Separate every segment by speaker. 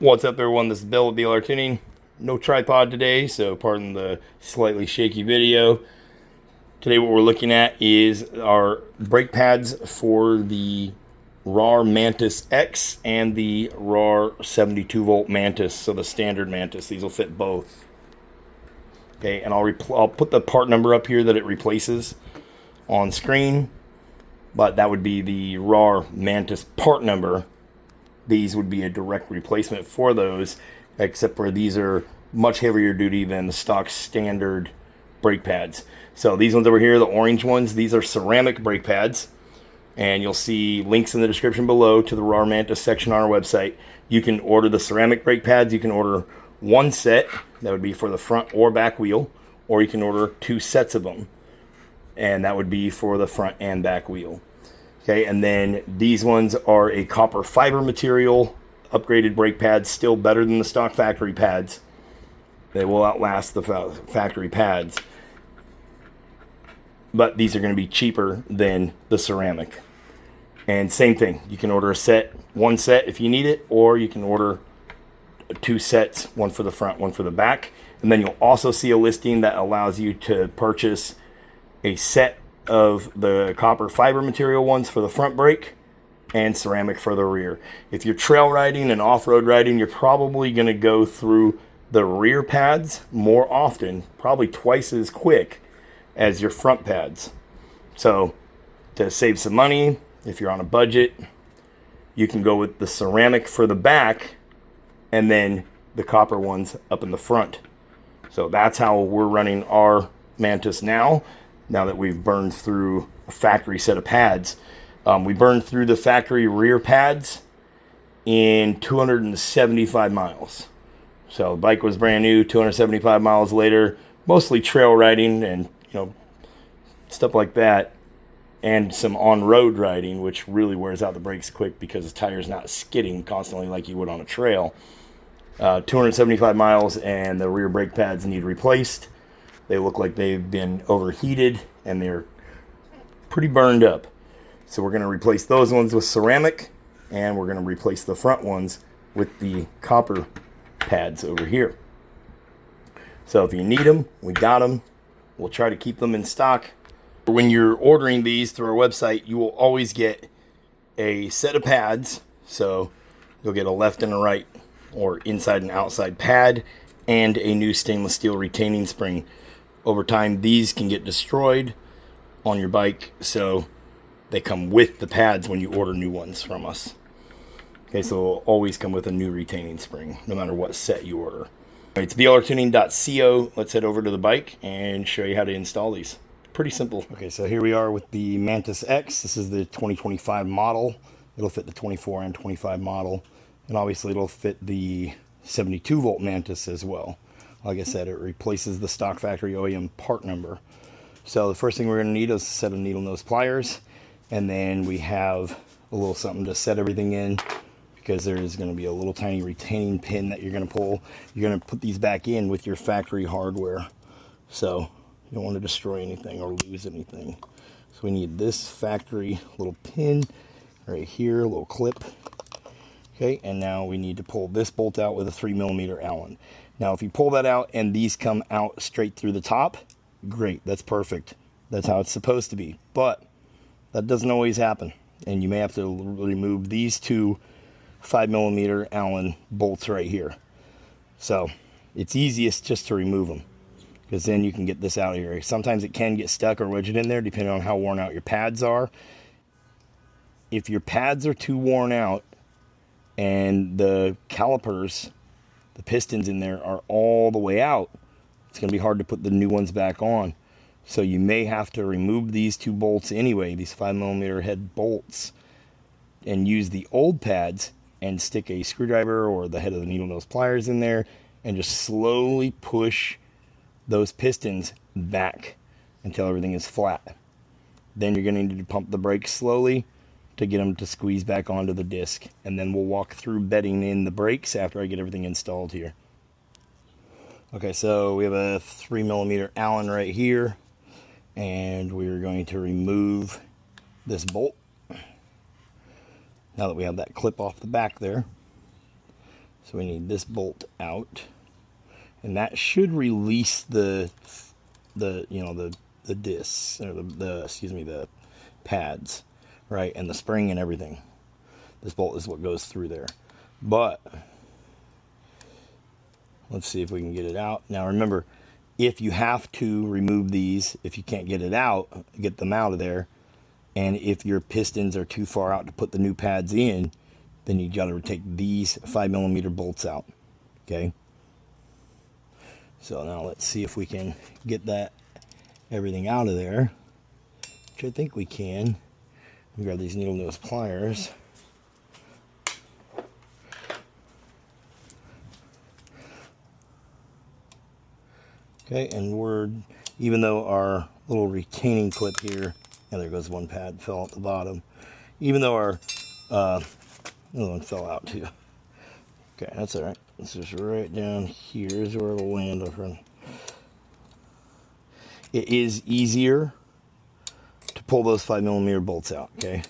Speaker 1: What's up, everyone? This is Bill with BLR Tuning. No tripod today, so pardon the slightly shaky video. Today what we're looking at is our brake pads for the Rawrr Mantis X and the Rawrr 72V Mantis, so the standard Mantis. These will fit both. Okay, and I'll put the part number up here that it replaces on screen, but that would be the Rawrr Mantis part number. These would be a direct replacement for those, except for these are much heavier duty than the stock standard brake pads. So these ones over here, the orange ones, these are ceramic brake pads, and you'll see links in the description below to the Rawrr Mantis section on our website. You can order the ceramic brake pads. You can order one set, that would be for the front or back wheel, or you can order 2 sets of them, and that would be for the front and back wheel. Okay, and then these ones are a copper fiber material, upgraded brake pads, still better than the stock factory pads. They will outlast the factory pads. But these are going to be cheaper than the ceramic. And same thing, you can order a set, one set if you need it, or you can order 2 sets, one for the front, one for the back. And then you'll also see a listing that allows you to purchase a set of the copper fiber material ones for the front brake and ceramic for the rear. If you're trail riding and off-road riding, you're probably going to go through the rear pads more often, probably twice as quick as your front pads. So to save some money, if you're on a budget, you can go with the ceramic for the back and then the copper ones up in the front. So that's how we're running our Mantis now that we've burned through a factory set of pads. We burned through the factory rear pads in 275 miles. So the bike was brand new, 275 miles later, mostly trail riding and stuff like that, and some on-road riding, which really wears out the brakes quick because the tire's not skidding constantly like you would on a trail. 275 miles, and the rear brake pads need replaced. They look like they've been overheated and they're pretty burned up. So we're going to replace those ones with ceramic, and we're going to replace the front ones with the copper pads over here. So if you need them, we got them. We'll try to keep them in stock. When you're ordering these through our website, you will always get a set of pads. So you'll get a left and a right, or inside and outside pad, and a new stainless steel retaining spring. Over time, these can get destroyed on your bike, so they come with the pads when you order new ones from us. Okay, so it'll always come with a new retaining spring, no matter what set you order. It's BLRTUNING.co. Let's head over to the bike and show you how to install these. Pretty simple. Okay, so here we are with the Mantis X. This is the 2025 model. It'll fit the 24 and 25 model, and obviously it'll fit the 72V Mantis as well. Like I said, it replaces the stock factory OEM part number. So the first thing we're going to need is a set of needle nose pliers, and then we have a little something to set everything in, because there is going to be a little tiny retaining pin that you're going to pull. You're going to put these back in with your factory hardware, so you don't want to destroy anything or lose anything. So we need this factory little pin right here, a little clip. Okay, and now we need to pull this bolt out with a 3mm Allen. Now, if you pull that out and these come out straight through the top, great, that's perfect. That's how it's supposed to be. But that doesn't always happen, and you may have to remove these 2 5mm Allen bolts right here. So it's easiest just to remove them, because then you can get this out of here. Sometimes it can get stuck or wedged in there depending on how worn out your pads are. If your pads are too worn out and the calipers, the pistons in there, are all the way out, it's going to be hard to put the new ones back on. So you may have to remove these 2 bolts anyway, these 5mm head bolts, and use the old pads and stick a screwdriver or the head of the needle nose pliers in there and just slowly push those pistons back until everything is flat. Then you're going to need to pump the brakes slowly to get them to squeeze back onto the disc, and then we'll walk through bedding in the brakes after I get everything installed here. Okay, so we have a 3mm Allen right here, and we're going to remove this bolt now that we have that clip off the back there. So we need this bolt out, and that should release the discs, or the pads, right, and the spring and everything. This bolt is what goes through there. But let's see if we can get it out. Now remember, if you have to remove these, if you can't get it out, get them out of there, and if your pistons are too far out to put the new pads in, then you got to take these 5mm bolts out. Okay, so now let's see if we can get that everything out of there, which I think we can. Grab these needle nose pliers. Okay, and even though our little retaining clip here, and there goes one pad, fell at the bottom. Even though our another one fell out too. Okay, that's all right. It's just right down here is where it'll land. It is easier to pull those 5mm bolts out. Okay,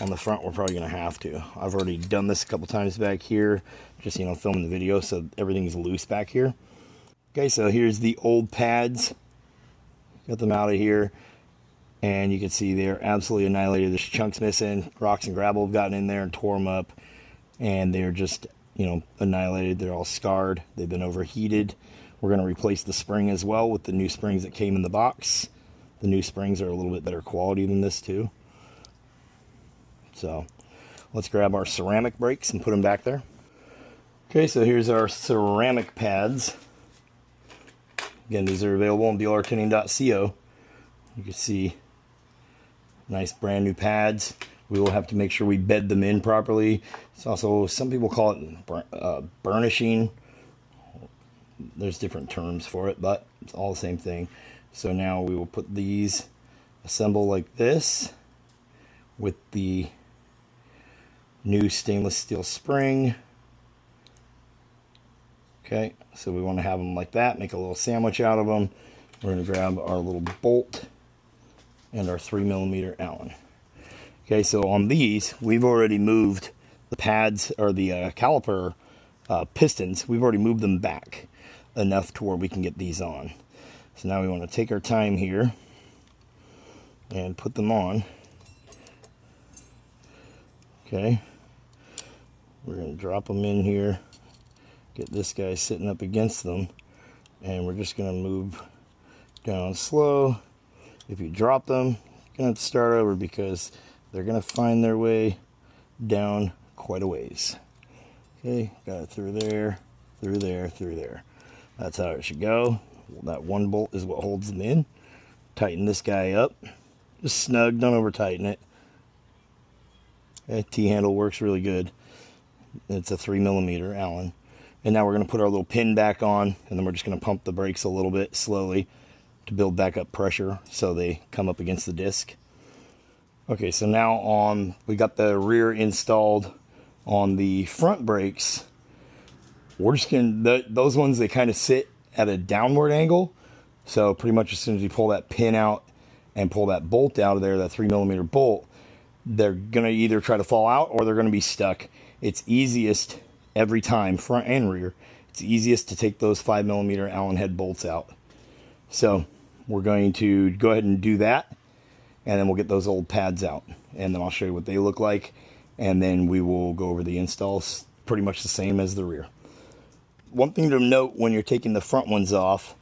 Speaker 1: on the front we're probably gonna have to. I've already done this a couple times back here, just filming the video, so everything's loose back here. Okay, so here's the old pads. Got them out of here, and you can see they're absolutely annihilated. There's chunks missing. Rocks and gravel have gotten in there and tore them up, and they're just, annihilated. They're all scarred. They've been overheated. We're going to replace the spring as well with the new springs that came in the box. The new springs are a little bit better quality than this too. So let's grab our ceramic brakes and put them back there. Okay, so here's our ceramic pads. Again, these are available on BLRTUNING.co. You can see nice brand new pads. We will have to make sure we bed them in properly. It's also, some people call it burnishing. There's different terms for it, but it's all the same thing. So now we will put these, assemble like this with the new stainless steel spring. Okay, so we want to have them like that, make a little sandwich out of them. We're going to grab our little bolt and our 3mm Allen. Okay, so on these, we've already moved the pads, or the caliper pistons. We've already moved them back enough to where we can get these on. So now we want to take our time here and put them on. Okay, we're going to drop them in here. Get this guy sitting up against them, and we're just going to move down slow. If you drop them, you're going to have to start over because they're going to find their way down quite a ways. Okay, got it through there, through there, through there. That's how it should go. That one bolt is what holds them in. Tighten this guy up. Just snug, don't over tighten it. Okay, T-handle works really good. It's a 3mm Allen. And now we're going to put our little pin back on, and then we're just going to pump the brakes a little bit slowly to build back up pressure so they come up against the disc. Okay, so now we got the rear installed on the front brakes. We're just going to, those ones, they kind of sit at a downward angle. So pretty much as soon as you pull that pin out and pull that bolt out of there, that 3mm bolt, they're going to either try to fall out or they're going to be stuck. It's easiest every time, front and rear, it's easiest to take those 5mm Allen head bolts out. So we're going to go ahead and do that, and then we'll get those old pads out, and then I'll show you what they look like, and then we will go over the installs pretty much the same as the rear. One thing to note when you're taking the front ones off,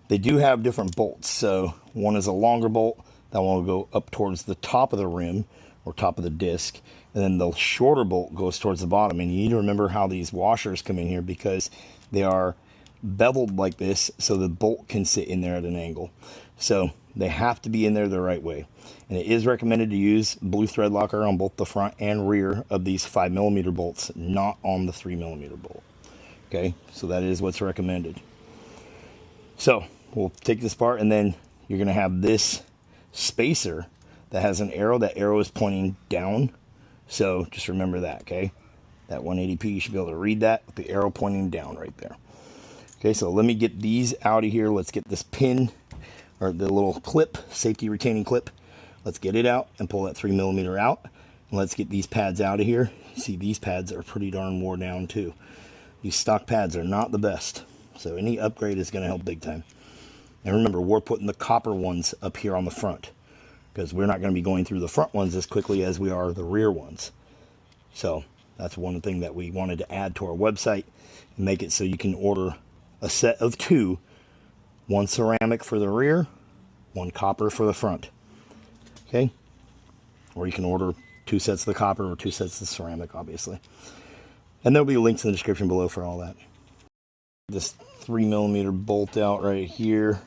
Speaker 1: they do have different bolts. So one is a longer bolt, that one will go up towards the top of the rim or top of the disc, and then the shorter bolt goes towards the bottom. And you need to remember how these washers come in here, because they are beveled like this so the bolt can sit in there at an angle. So they have to be in there the right way. And it is recommended to use blue thread locker on both the front and rear of these 5mm bolts, not on the 3mm bolt. Okay, so that is what's recommended. So we'll take this part, and then you're going to have this spacer that has an arrow. That arrow is pointing down. So just remember that, okay? That 180p, you should be able to read that with the arrow pointing down right there. Okay, so let me get these out of here. Let's get this pin, or the little clip, safety retaining clip. Let's get it out and pull that 3mm out. And let's get these pads out of here. See, these pads are pretty darn wore down too. these stock pads are not the best. So any upgrade is going to help big time. And remember, we're putting the copper ones up here on the front, because we're not going to be going through the front ones as quickly as we are the rear ones. So that's one thing that we wanted to add to our website and make it so you can order a set of 2, one ceramic for the rear, one copper for the front. Okay? Or you can order 2 sets of the copper or 2 sets of the ceramic, obviously. And there'll be links in the description below for all that. This 3mm bolt out right here.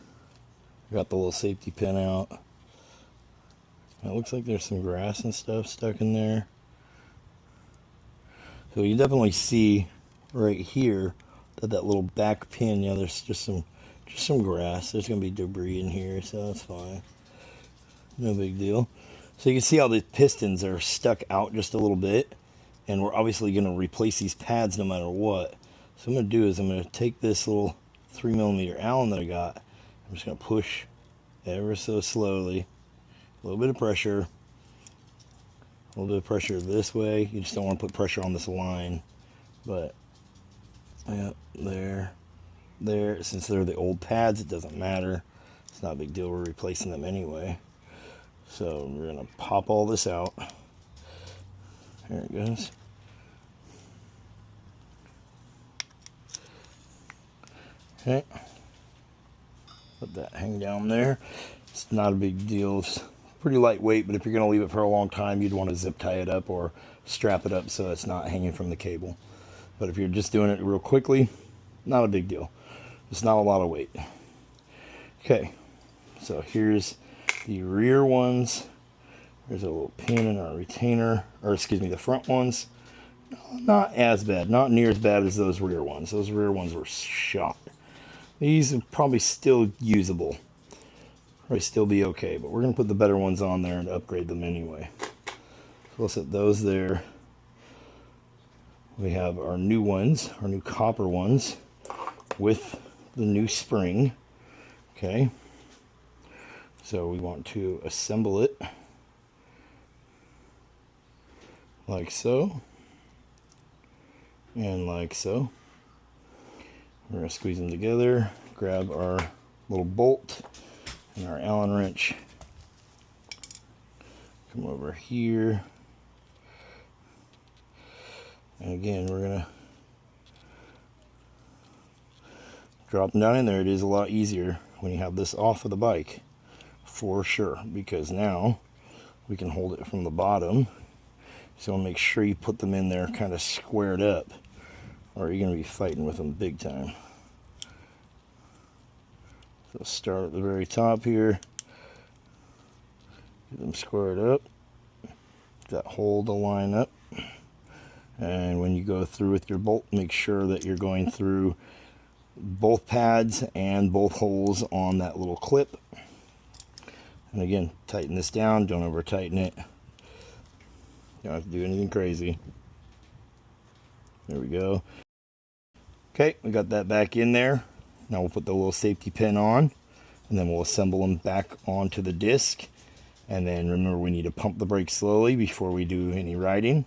Speaker 1: Got the little safety pin out. It looks like there's some grass and stuff stuck in there. So you definitely see right here that little back pin, yeah, there's just some grass. There's gonna be debris in here, so that's fine. No big deal. So you can see how the pistons are stuck out just a little bit, and we're obviously gonna replace these pads no matter what. So what I'm gonna do is I'm gonna take this little 3mm Allen that I got. I'm just gonna push ever so slowly. A little bit of pressure. A little bit of pressure this way. You just don't want to put pressure on this line. But, yeah, there. Since they're the old pads, it doesn't matter. It's not a big deal. We're replacing them anyway. So, we're going to pop all this out. There it goes. Okay. Let that hang down there. It's not a big deal. It's pretty lightweight, but if you're going to leave it for a long time, you'd want to zip tie it up or strap it up so it's not hanging from the cable. But if you're just doing it real quickly, not a big deal. It's not a lot of weight. Okay, so here's the rear ones. There's a little pin in our retainer, or excuse me, the front ones. Not as bad, not near as bad as those rear ones. Those rear ones were shot. These are probably still usable. Probably still be okay, but we're going to put the better ones on there and upgrade them anyway. So we'll set those there. We have our new ones, our new copper ones with the new spring. Okay. So we want to assemble it like so and like so. We're going to squeeze them together, grab our little bolt and our Allen wrench. Come over here. And again, we're going to drop them down in there. It is a lot easier when you have this off of the bike, for sure, because now we can hold it from the bottom. So make sure you put them in there kind of squared up, or you're going to be fighting with them big time. So start at the very top here, get them squared up, that hole to line up, and when you go through with your bolt, make sure that you're going through both pads and both holes on that little clip. And again, tighten this down, don't over tighten it. You don't have to do anything crazy. There we go. Okay, we got that back in there. Now we'll put the little safety pin on, and then we'll assemble them back onto the disc. And then remember, we need to pump the brake slowly before we do any riding.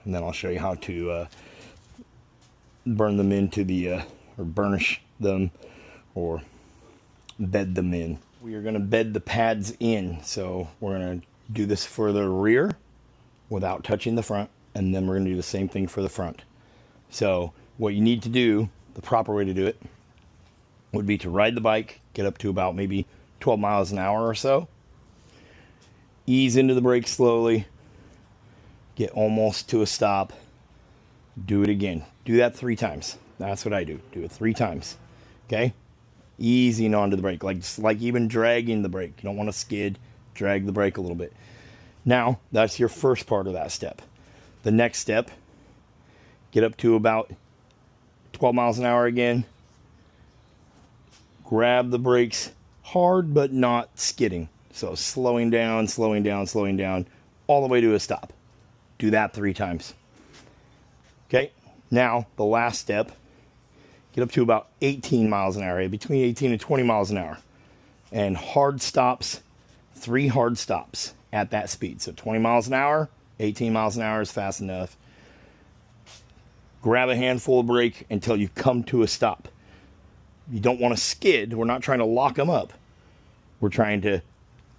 Speaker 1: And then I'll show you how to burn them into the, or burnish them, or bed them in. We are going to bed the pads in. So we're going to do this for the rear without touching the front, and then we're going to do the same thing for the front. So what you need to do, the proper way to do it, would be to ride the bike, get up to about maybe 12 miles an hour or so, ease into the brake slowly, get almost to a stop, do it again. Do that 3 times. That's what I do. Do it 3 times. Okay? Easing onto the brake, like even dragging the brake. You don't want to skid, drag the brake a little bit. Now, that's your first part of that step. The next step, get up to about 12 miles an hour again. Grab the brakes hard, but not skidding. So slowing down, slowing down, slowing down, all the way to a stop. Do that 3 times. Okay, now the last step, get up to about 18 miles an hour, between 18 and 20 miles an hour. And hard stops, 3 hard stops at that speed. So 20 miles an hour, 18 miles an hour is fast enough. grab a handful of brake until you come to a stop. You don't want to skid. We're not trying to lock them up. We're trying to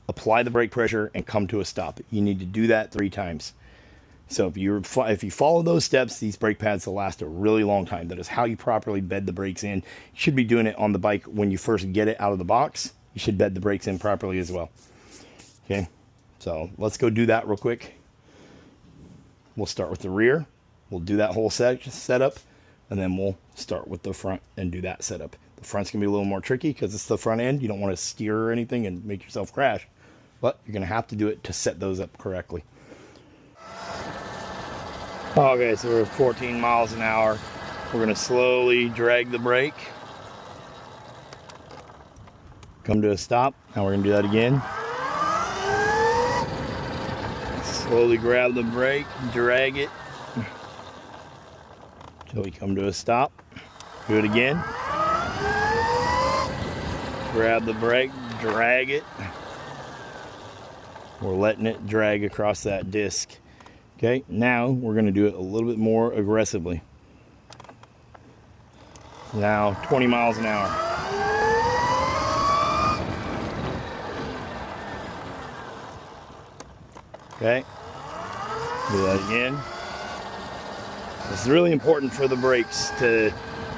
Speaker 1: apply the brake pressure and come to a stop. You need to do that 3 times. So if you follow those steps, these brake pads will last a really long time. That is how you properly bed the brakes in. You should be doing it on the bike when you first get it out of the box. You should bed the brakes in properly as well. Okay, so let's go do that real quick. We'll start with the rear. We'll do that whole setup, and then we'll start with the front and do that setup. The front's gonna be a little more tricky because it's the front end. You don't want to steer or anything and make yourself crash, but you're gonna have to do it to set those up correctly. Okay, so we're 14 miles an hour. We're gonna slowly drag the brake. Come to a stop. Now we're gonna do that again. Slowly grab the brake, drag it until we come to a stop. Do it again. Grab the brake, drag it. We're letting it drag across that disc. Okay, now we're going to do it a little bit more aggressively. Now 20 miles an hour. Okay, do that again. It's really important for the brakes to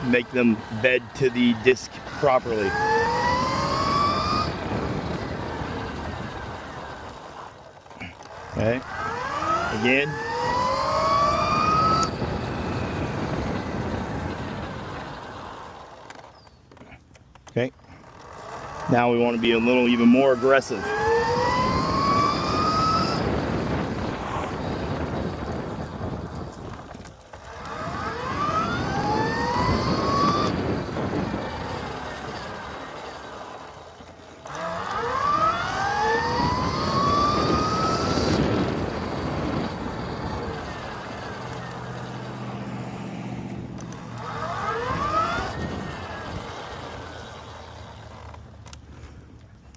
Speaker 1: make them bed to the disc properly. Okay, again. Okay, now we want to be a little even more aggressive.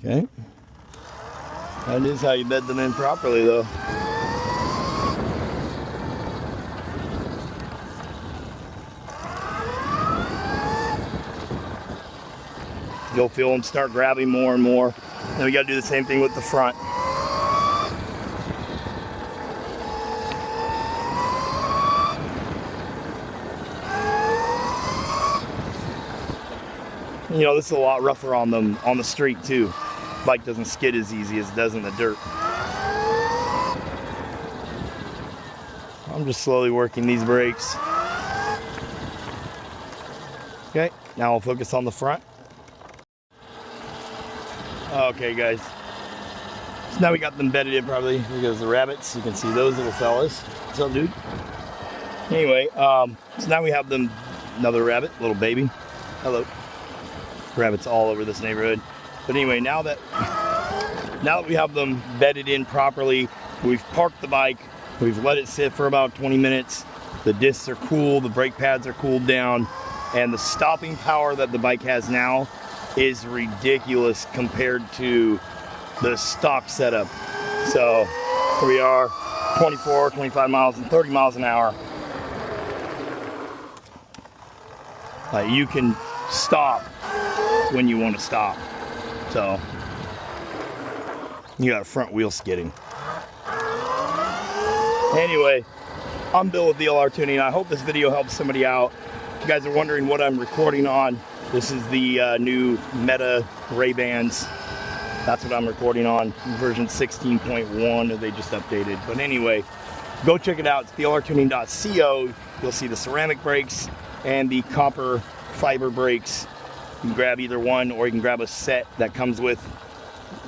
Speaker 1: Okay, that is how you bed them in properly though. You'll feel them start grabbing more and more. Then we got to do the same thing with the front. You know, this is a lot rougher on them on the street too. Bike doesn't skid as easy as it does in the dirt. I'm just slowly working these brakes. Okay, now I'll focus on the front. Okay guys, so now we got them bedded in properly. Here goes the rabbits. You can see those little fellas. What's up, dude? Anyway, so now we have them, another rabbit, little baby. Hello. Rabbits all over this neighborhood. But anyway, now that we have them bedded in properly, we've parked the bike, we've let it sit for about 20 minutes. The discs are cool, the brake pads are cooled down, and the stopping power that the bike has now is ridiculous compared to the stock setup. So here we are, 24, 25 miles and 30 miles an hour. You can stop when you want to stop. So you got front wheel skidding. Anyway, I'm Bill with BLRTUNING. I hope this video helps somebody out. If you guys are wondering what I'm recording on, this is the new Meta Ray-Bans. That's what I'm recording on, version 16.1 they just updated. But anyway, go check it out. It's BLRTUNING.co. You'll see the ceramic brakes and the copper fiber brakes. You can grab either one, or you can grab a set that comes with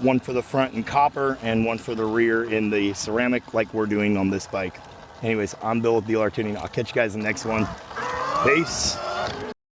Speaker 1: one for the front in copper and one for the rear in the ceramic, like we're doing on this bike. Anyways, I'm Bill with BLRTUNING. I'll catch you guys in the next one. Peace.